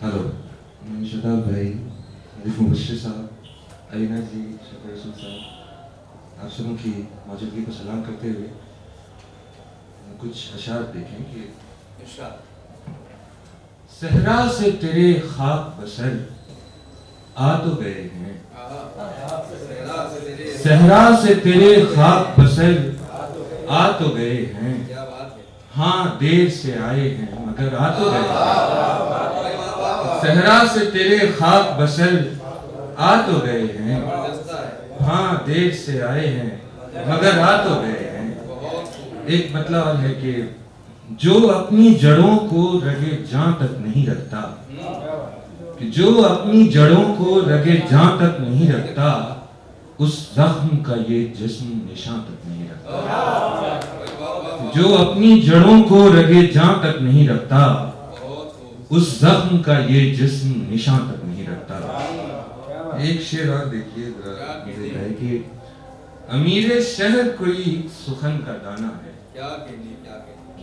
Hello, मैं शताब भाई, आरिफ मुबश्शिर साहब, अलीना जी, शफी रसूल साहब, आप सबों की मौजूदगी को सलाम करते हुए कुछ अशार देखें कि सहरा से तेरे खाक बसर आ तो गए हैं, सहरा से तेरे खाक बसर आ तो गए हैं, हाँ देर से आए हैं मगर आ तो गए हैं। सहरा से तेरे खाक बसर आ तो गए हैं, हाँ देर से आए हैं मगर आ तो गए हैं। एक मतलब है कि जो अपनी जड़ों को रगे जां तक नहीं रखता, कि जो अपनी जड़ों को रगे जां तक नहीं रखता, उस जख्म का ये जिस्म निशान तक नहीं रखता। जो अपनी जड़ों को रगे जां तक नहीं रखता, उस जख्म का ये जिस्म निशान तक नहीं रखता। एक शेर और देखिए है कि अमीर शहर कोई सुखन का दाना है,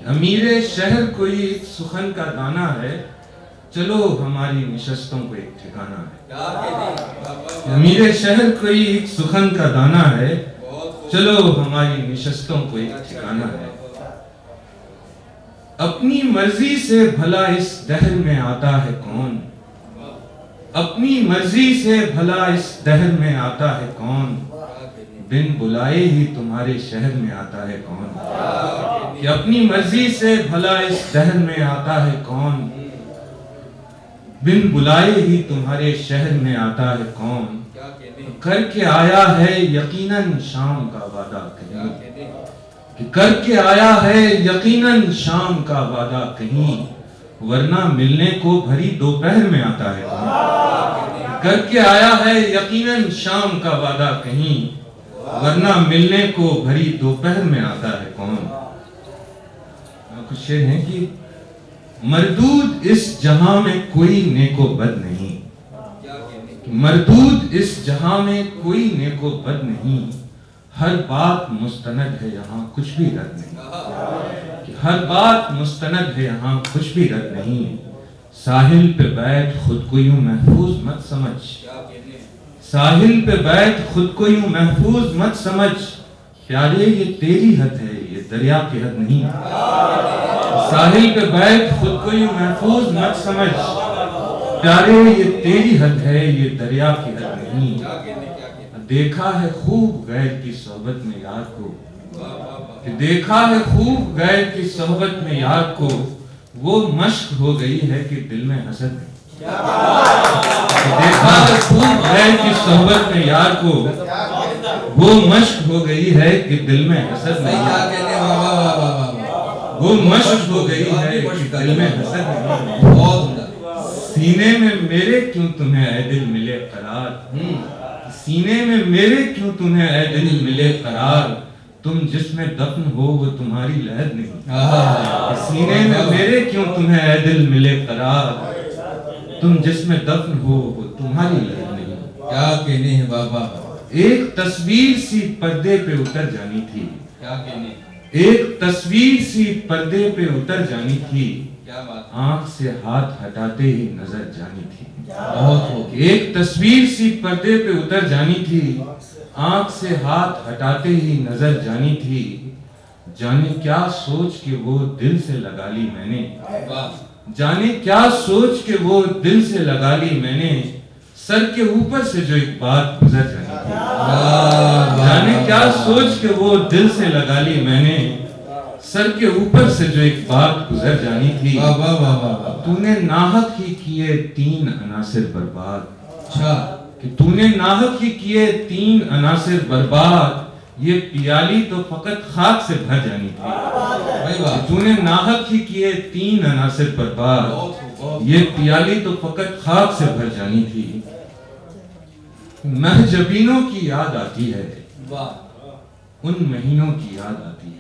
अमीर शहर कोई सुखन का दाना है, चलो हमारी निशस्तों को एक ठिकाना है। अमीर शहर कोई सुखन का दाना है, चलो हमारी निशस्तों को एक ठिकाना है। अपनी मर्जी से भला इस दहर में आता है कौन, अपनी मर्जी से भला इस दहर में आता है कौन, बिन बुलाए ही तुम्हारे शहर में आता है कौन। कि अपनी मर्जी से भला इस दहर में आता है कौन, बिन बुलाए ही तुम्हारे शहर में आता है कौन। करके आया है यकीनन शाम का वादा कहीं, कि करके आया है यकीनन शाम का वादा कहीं, वरना मिलने को भरी दोपहर में आता है कौन। करके आया है यकीनन शाम का वादा कहीं, वरना मिलने को भरी दोपहर में आता है कौन। कुछ शेर हैं कि मरदूद इस जहां में कोई नेको बद नहीं, मरदूद इस जहां में कोई नेको बद नहीं, हर बात मुस्तनद है यहाँ कुछ भी रद्द नहीं, कि हर बात मुस्तनद है यहाँ कुछ भी रद्द नहीं। साहिल पे बैठ खुद को यूं महफूज मत समझ, साहिल पे बैठ खुद को यूं महफूज मत समझ, प्यारे ये तेरी हद है ये दरिया की हद नहीं। साहिल पे बैठ खुद को यूं महफूज मत समझ, प्यारे ये तेरी हद है ये दरिया की हद नहीं। देखा है खूब गैर की सोहबत में यार को, देखा है खूब गैर की सोहबत में यार को, वो मश्क हो गई है कि दिल में हसद नहीं। देखा है खूब गैर की सोहबत में यार को, वो मश्क हो गई है कि दिल में हसद नहीं, वो मश्क हो गई है कि दिल में हसद नहीं। सीने में मेरे क्यों तुम्हें ऐ दिल मिले करार, सीने में मेरे क्यों तुम्हें ऐ दिल मिले करार, तुम जिसमें दफन हो वो तुम्हारी लहद नहीं। सीने में मेरे क्यों तुम्हें ऐ दिल मिले करार, तुम जिसमें दफन हो वो तुम्हारी लहद नहीं। क्या कहने हैं बाबा। एक तस्वीर सी पर्दे पे उतर जानी थी, क्या कहने, एक तस्वीर सी पर्दे पे उतर जानी थी, क्या बात, आंख से हाथ हटाते ही नजर जानी थी। बहुत हो। एक तस्वीर सी पर्दे पे उतर जानी थी, आंख से हाथ हटाते ही नजर जानी थी, जाने क्या सोच के वो दिल से लगा ली मैंने, जाने क्या सोच के वो दिल से लगा ली मैंने, सर के ऊपर से जो एक बात गुजर जानी थी। जाने क्या सोच के वो दिल से लगा ली मैंने, सर के ऊपर से जो एक बात गुजर जानी थी। तूने नाहक ही किए 3 अनासिर बर्बाद, अच्छा कि तूने नाहक ही किए 3 अनासिर बर्बाद, ये पियाली तो फकत खाक से भर जानी थी। तूने नाहक ही किए 3 अनासिर बर्बाद, ये पियाली तो फकत खाक से भर जानी थी। महजबीनों की याद आती है, उन महीनों की याद आती है,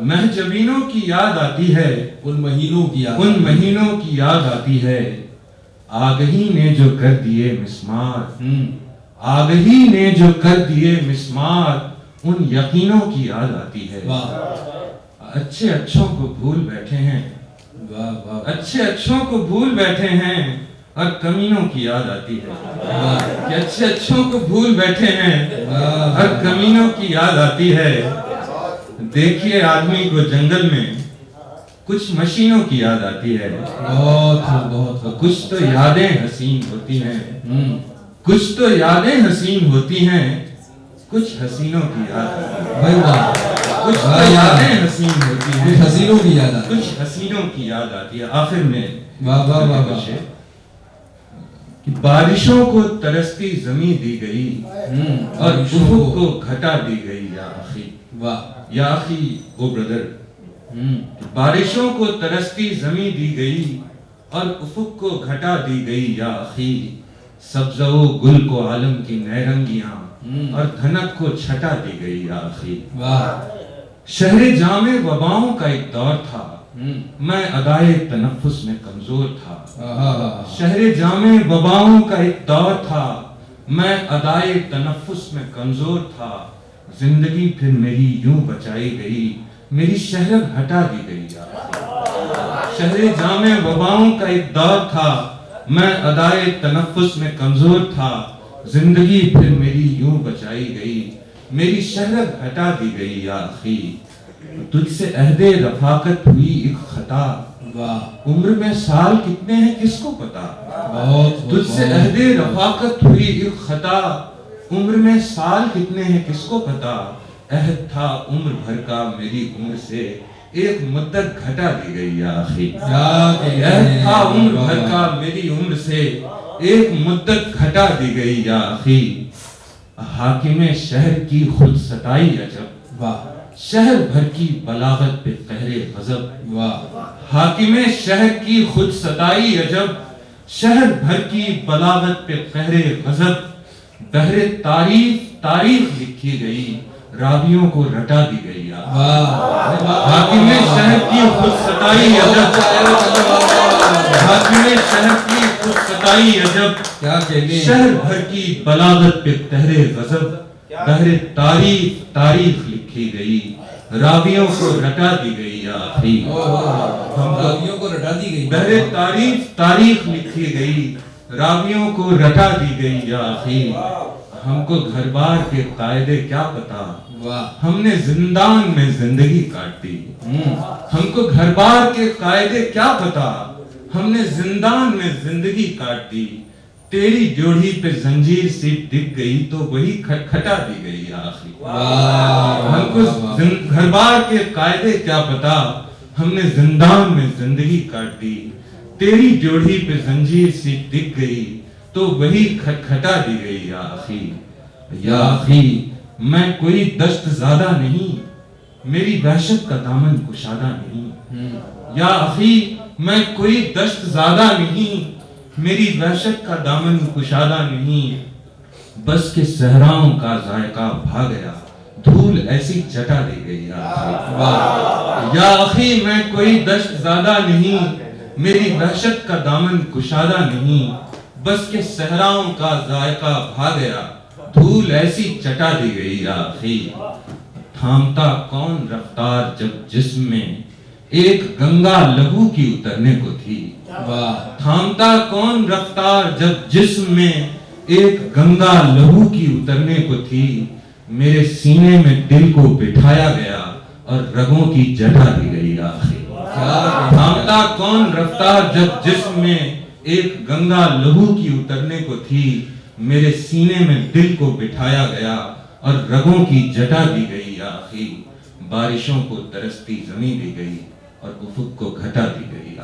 महजबीनों की याद आती है, उन महीनों की याद, उन महीनों की याद आती है। आगही ने जो कर दिए मिस्मार, आगही ने जो कर दिए मिस्मार, उन यकीनों की याद आती है। अच्छे अच्छों को भूल बैठे हैं, वाह वाह अच्छे अच्छों को भूल बैठे हैं और कमीनों की याद आती है कि अच्छे अच्छों को भूल बैठे हैं और कमीनों की याद आती है। देखिए आदमी को जंगल में कुछ मशीनों की याद आती है। बहुत कुछ तो यादें हसीन होती हैं, कुछ तो यादें हसीन होती हैं, कुछ हसीनों की याद आती है। भाई वाह, कुछ तो यादें हसीन होती कुछ हैं, हसीनों की याद आती है। कुछ हसीनों की याद आती है। आखिर में वाह वाह वाह वाह कि बारिशों को तरसती जमीन दी गई और बारिशों उफुक को को घटा दी गई। या अखी, वाह या अखी, ओ ब्रदर, बारिशों को तरसती जमीन दी गई और उफुक को घटा दी गई। या अखी, सब्ज़ो गुल को आलम की नैरंगियां और धनक को छटा दी गई। या अखी, वाह शहरे जामे वबाओं का एक दौर था, मैं अदाए तनफ्फुस में कमजोर था। शहरे जामे वबाओं का एक दौर था, मैं अदाए तनफ्फुस में कमजोर था। जिंदगी फिर मेरी यूं बचाई गई, मेरी शहरत हटा दी गई। शहरे जामे वबाओं का एक दौर था, मैं अदाए तनफ्फुस में कमजोर था। जिंदगी फिर मेरी यूं बचाई गई, मेरी शहरत हटा दी गई। या अखी, तुझसे अहदे रफाकत हुई एक खता, वाह उम्र में साल कितने हैं किसको पता। बहुत तुझसे अहदे रफाकत हुई एक खता, उम्र में साल कितने हैं किसको पता। अहद था उम्र भर का, मेरी उम्र से एक मुद्दत घटा दी गई। या अखी, अहद था उम्र भर का, मेरी उम्र से एक मुद्दत घटा दी गई। या अखी, हाकिमे शहर की खुद सताई अजब, वाह शहर भर की बलागत पे कहरे गजब। वाह हाकिमे शहर की खुद सताई अजब, शहर भर की बलागत पे कहरे गजब। बहरे तारीफ तारीख लिखी गई, रावियों को रटा दी गई। हाकिमे शहर की खुद सताई अजब, हाकिमे शहर की खुद सताई अजब, क्या कहने, शहर भर की बलागत पे कहरे गजब। बहरे तारीफ तारीख लिखी गई, रावियों को रटा दी गई। या अखी, रावियों को रटा दी गई। बहरे तारीफ तारीख लिखी गई, रावियों को रटा दी गई। या अखी, हमको घर बार के कायदे क्या पता, वाह हमने जिंदान में जिंदगी काट दी। हमको घर बार के कायदे क्या पता, हमने जिंदान में जिंदगी काट दी। तेरी जोड़ी पे जंजीर सी दिख गई तो वही खटखटा दी गई। या अखी, हमको घर बार के कायदे क्या पता, हमने जिंदान में जिंदगी काट दी। तेरी जोड़ी पे जंजीर सी दिख गई तो वही खटखटा दी गई। या अखी, या अखी, मैं कोई दस्त ज़्यादा नहीं, मेरी वहशत का दामन कुशादा नहीं। या अखी, मैं कोई दस्त ज़्यादा नहीं, मेरी वहशत का दामन कुशादा नहीं। बस के सहराओं का जायका भा गया, धूल ऐसी चटा दी गई। या अखी, मैं कोई दस्त ज़्यादा नहीं, मेरी वहशत का दामन कुशादा नहीं। बस के सहराओं का जायका भा गया, धूल ऐसी चटा दी गई। या अखी, थामता कौन रफ्तार जब जिस्म में एक गंगा लहू की उतरने को थी। वाह, थामता कौन रफ्तार जब जिस्म में एक गंगा लहू की उतरने को थी। मेरे सीने में दिल को बिठाया गया और रगों की जटा दी गई। आखिर थामता कौन रफ्तार जब जिस्म में एक गंगा लहू की उतरने को थी। मेरे सीने में दिल को बिठाया गया और रगों की जटा दी गई। आखिर बारिशों को तरसती जमी दी गई और उफुक को घटा दी गई।